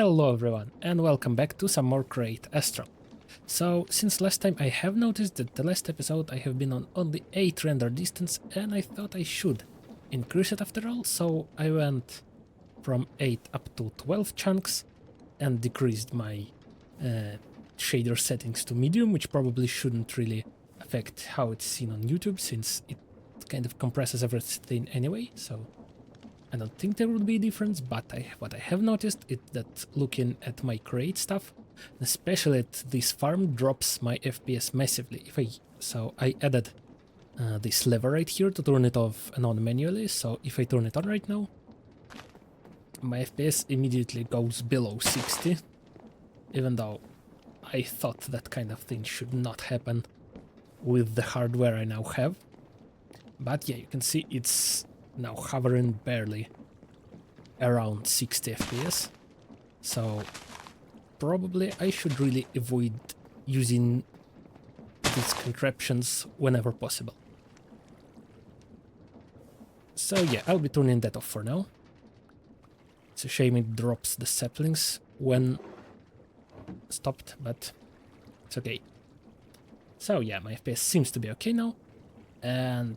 Hello everyone, and welcome back to some more Create Astral. So, since last time I have noticed that the last episode I have been on only 8 render distance, and I thought I should increase it after all, so I went from 8 up to 12 chunks and decreased my shader settings to medium, which probably shouldn't really affect how it's seen on YouTube, since it kind of compresses everything anyway, so I don't think there would be a difference, but what I have noticed is that looking at my Create stuff, especially at this farm, drops my FPS massively. So I added this lever right here to turn it off and on manually, so if I turn it on right now, my FPS immediately goes below 60, even though I thought that kind of thing should not happen with the hardware I now have. But yeah, you can see it's now hovering barely around 60 FPS, so probably I should really avoid using these contraptions whenever possible. So yeah, I'll be turning that off for now. It's a shame it drops the saplings when stopped, but it's okay. So yeah, my FPS seems to be okay now, and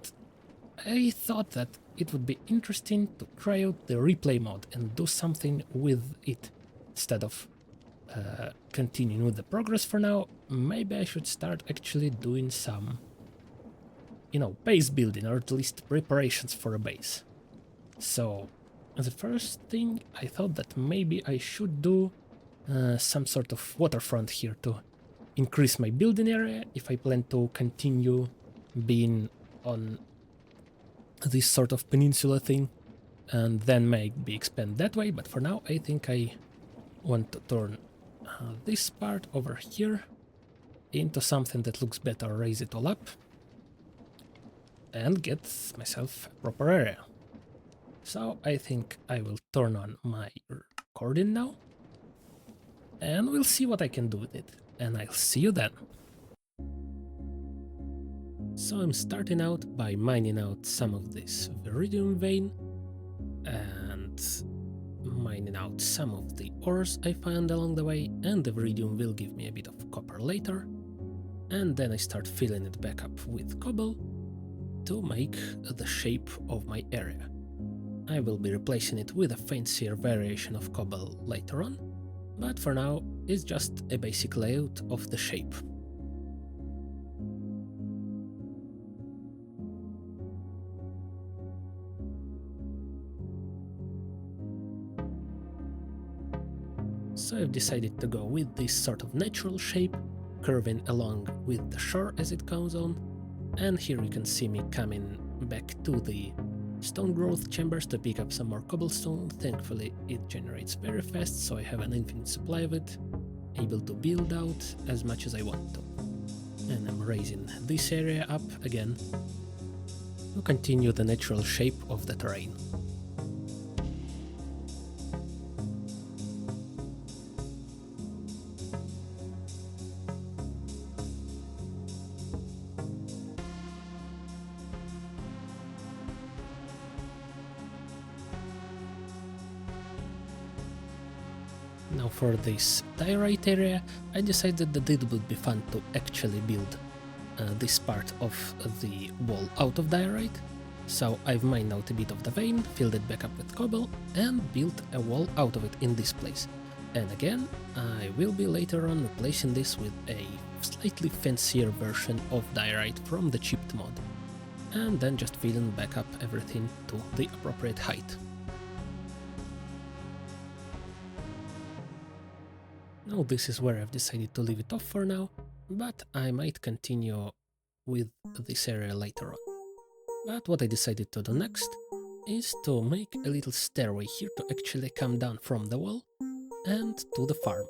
I thought that it would be interesting to try out the replay mode and do something with it. Instead of continuing with the progress for now, maybe I should start actually doing some, base building, or at least preparations for a base. So, the first thing, I thought that maybe I should do some sort of waterfront here to increase my building area if I plan to continue being on this sort of peninsula thing, and then maybe expand that way. But for now I think I want to turn this part over here into something that looks better, raise it all up, and get myself a proper area. So I think I will turn on my recording now, and we'll see what I can do with it, and I'll see you then. So I'm starting out by mining out some of this Viridium vein and mining out some of the ores I found along the way, and the Viridium will give me a bit of copper later, and then I start filling it back up with cobble to make the shape of my area. I will be replacing it with a fancier variation of cobble later on, but for now it's just a basic layout of the shape. So I've decided to go with this sort of natural shape, curving along with the shore as it goes on, and here you can see me coming back to the stone growth chambers to pick up some more cobblestone. Thankfully it generates very fast, so I have an infinite supply of it, able to build out as much as I want to. And I'm raising this area up again to continue the natural shape of the terrain. Now for this diorite area, I decided that it would be fun to actually build this part of the wall out of diorite. So I've mined out a bit of the vein, filled it back up with cobble, and built a wall out of it in this place. And again, I will be later on replacing this with a slightly fancier version of diorite from the chipped mod, and then just filling back up everything to the appropriate height. Now this is where I've decided to leave it off for now, but I might continue with this area later on. But what I decided to do next is to make a little stairway here to actually come down from the wall and to the farm.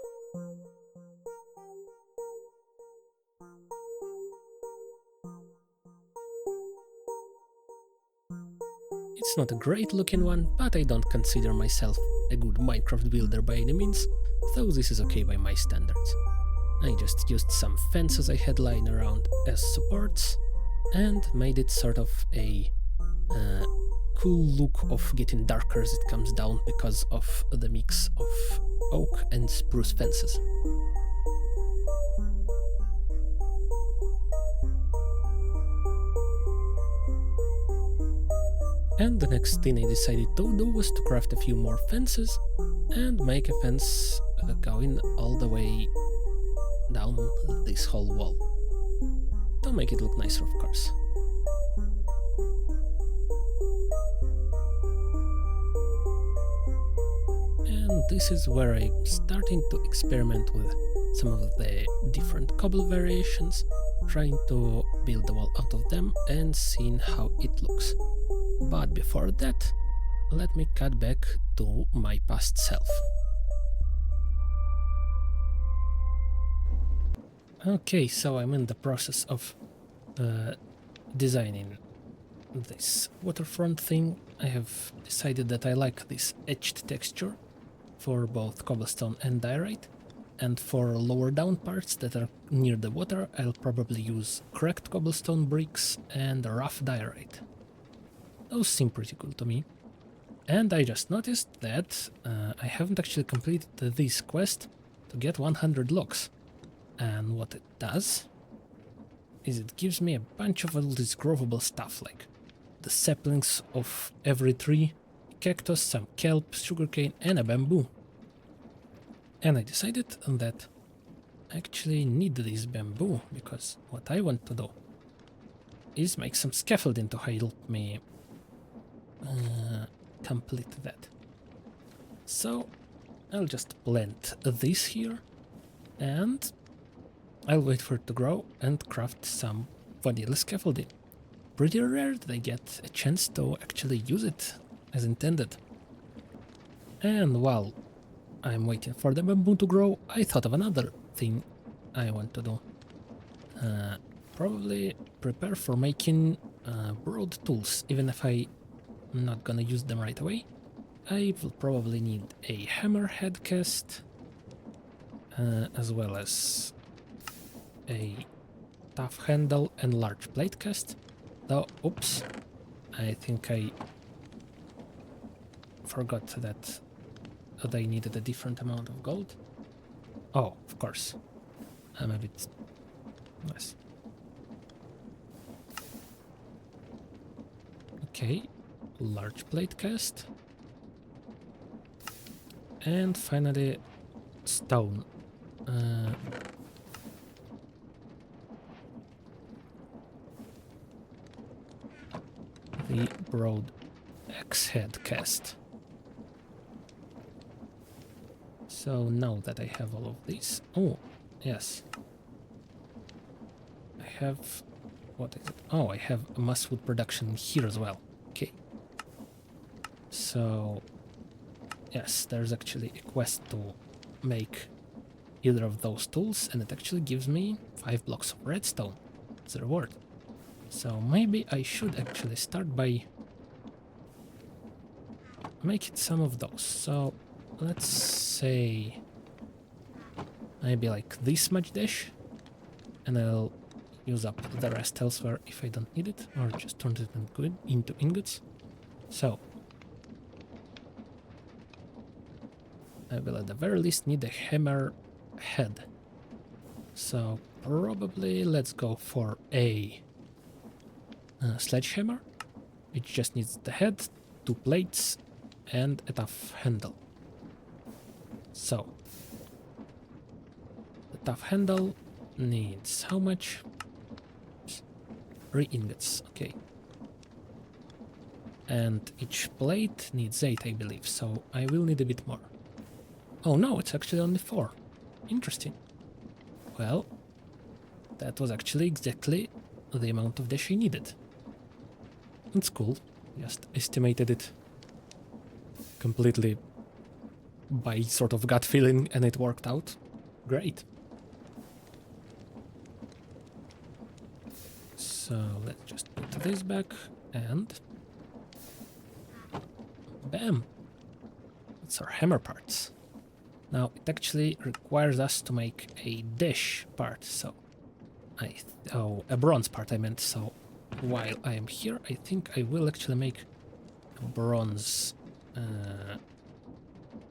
It's not a great looking one, but I don't consider myself a good Minecraft builder by any means, so this is okay by my standards. I just used some fences I had lying around as supports and made it sort of a cool look of getting darker as it comes down because of the mix of oak and spruce fences. And the next thing I decided to do was to craft a few more fences and make a fence going all the way down this whole wall. To make it look nicer, of course. And this is where I'm starting to experiment with some of the different cobble variations, trying to build the wall out of them and seeing how it looks. But before that, let me cut back to my past self. Okay, so I'm in the process of designing this waterfront thing. I have decided that I like this etched texture for both cobblestone and diorite, and for lower down parts that are near the water, I'll probably use cracked cobblestone bricks and rough diorite. Those seem pretty cool to me. And I just noticed that I haven't actually completed this quest to get 100 logs. And what it does is it gives me a bunch of all this growable stuff, like the saplings of every tree, cactus, some kelp, sugarcane, and a bamboo. And I decided that I actually need this bamboo, because what I want to do is make some scaffolding to help me complete that. So I'll just plant this here, and I'll wait for it to grow and craft some vanilla scaffolding. Pretty rare that I get a chance to actually use it as intended. And while I'm waiting for the bamboo to grow, I thought of another thing I want to do. Probably prepare for making broad tools, even if I'm not gonna use them right away. I will probably need a hammerhead cast, as well as a tough handle and large plate cast. Though, oops, I think I forgot that they needed a different amount of gold. Oh, of course, I'm a bit nice. Okay, large plate cast. And finally, stone. The broad axe head cast. So now that I have all of these, oh yes, I have, what is it? Oh, I have a masswood production here as well. Okay, so yes, there's actually a quest to make either of those tools, and it actually gives me 5 blocks of redstone as a reward. So maybe I should actually start by making some of those. So let's say maybe like this much dish, and I'll use up the rest elsewhere if I don't need it, or just turn it into ingots. So I will at the very least need a hammer head. So probably let's go for a sledgehammer, which just needs the head, 2 plates, and a tough handle. So the tough handle needs how much? 3 ingots, okay. And each plate needs 8, I believe, so I will need a bit more. Oh no, it's actually only 4. Interesting. Well, that was actually exactly the amount of dish I needed. It's cool. Just estimated it completely by sort of gut feeling, and it worked out. Great. So let's just put this back, and bam! That's our hammer parts. Now it actually requires us to make a dish part, so a bronze part I meant, so while I am here, I think I will actually make bronze.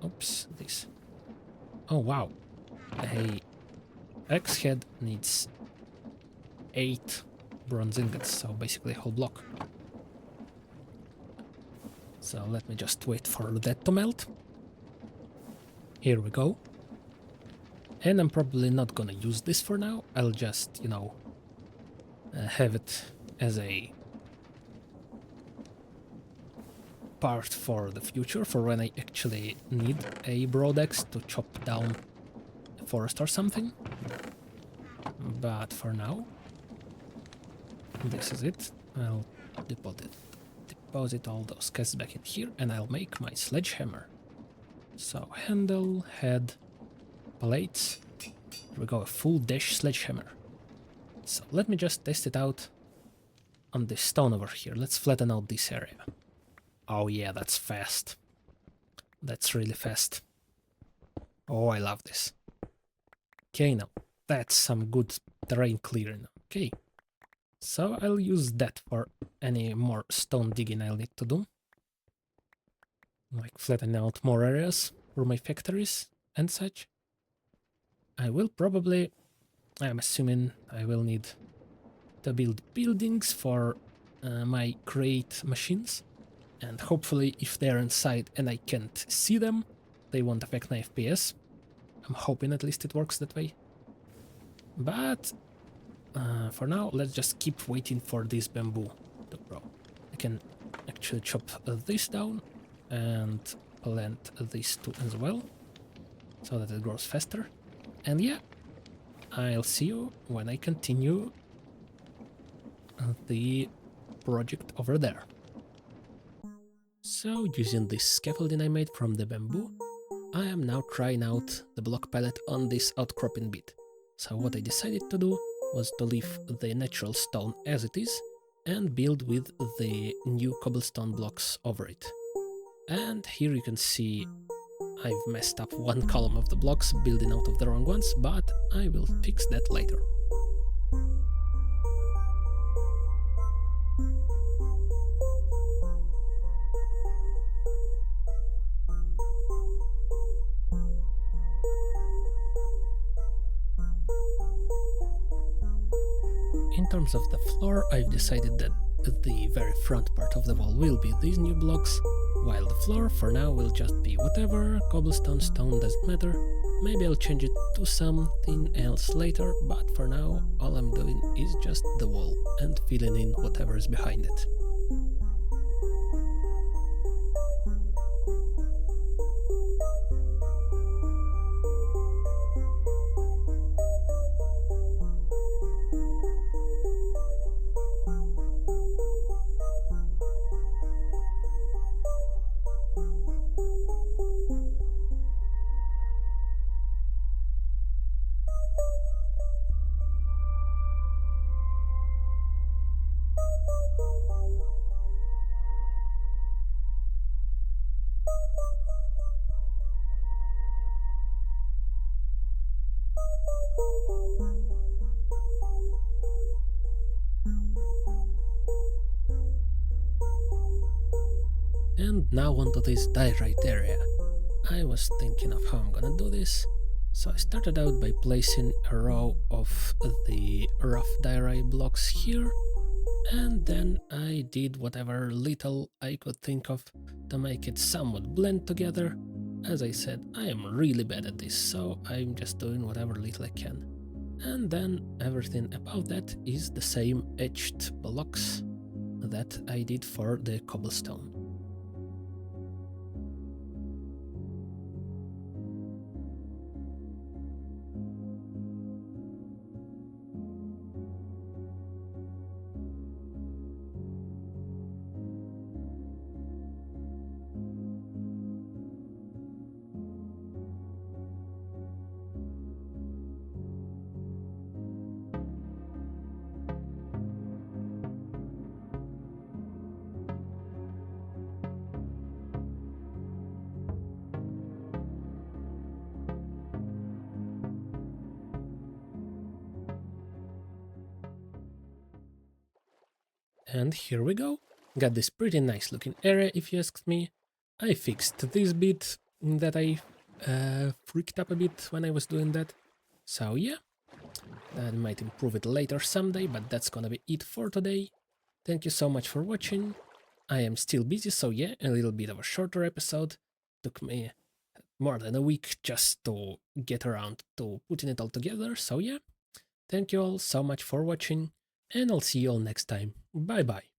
Oops, this. Oh wow, a axe head needs 8 bronze ingots, so basically a whole block. So let me just wait for that to melt. Here we go. And I'm probably not gonna use this for now. I'll just, you know, have it as a part for the future, for when I actually need a broad axe to chop down a forest or something. But for now, this is it. I'll deposit all those casks back in here, and I'll make my sledgehammer. So handle, head, plates. Here we go, a full dash sledgehammer. So let me just test it out on this stone over here. Let's flatten out this area. Oh yeah, that's fast. That's really fast. Oh, I love this. Okay, now that's some good terrain clearing. Okay, so I'll use that for any more stone digging I'll need to do. Like flatten out more areas for my factories and such. I will probably, I'm assuming I will need to build buildings for my crate machines. And hopefully if they're inside and I can't see them, they won't affect my FPS. I'm hoping at least it works that way. But for now, let's just keep waiting for this bamboo to grow. I can actually chop this down and plant these two as well, so that it grows faster. And yeah, I'll see you when I continue the project over there. So, using this scaffolding I made from the bamboo, I am now trying out the block palette on this outcropping bit. So what I decided to do was to leave the natural stone as it is and build with the new cobblestone blocks over it. And here you can see I've messed up one column of the blocks, building out of the wrong ones, but I will fix that later. In terms of the floor, I've decided that the very front part of the wall will be these new blocks, while the floor for now will just be whatever, cobblestone, stone, doesn't matter. Maybe I'll change it to something else later, but for now all I'm doing is just the wall and filling in whatever is behind it. And now onto this diorite area. I was thinking of how I'm gonna do this, so I started out by placing a row of the rough diorite blocks here, and then I did whatever little I could think of to make it somewhat blend together. As I said, I am really bad at this, so I'm just doing whatever little I can. And then everything about that is the same etched blocks that I did for the cobblestone. And here we go. Got this pretty nice looking area if you asked me. I fixed this bit that I freaked up a bit when I was doing that. So yeah, that might improve it later someday, but that's gonna be it for today. Thank you so much for watching. I am still busy, so yeah, a little bit of a shorter episode. Took me more than a week just to get around to putting it all together, so yeah. Thank you all so much for watching, and I'll see you all next time. Bye bye.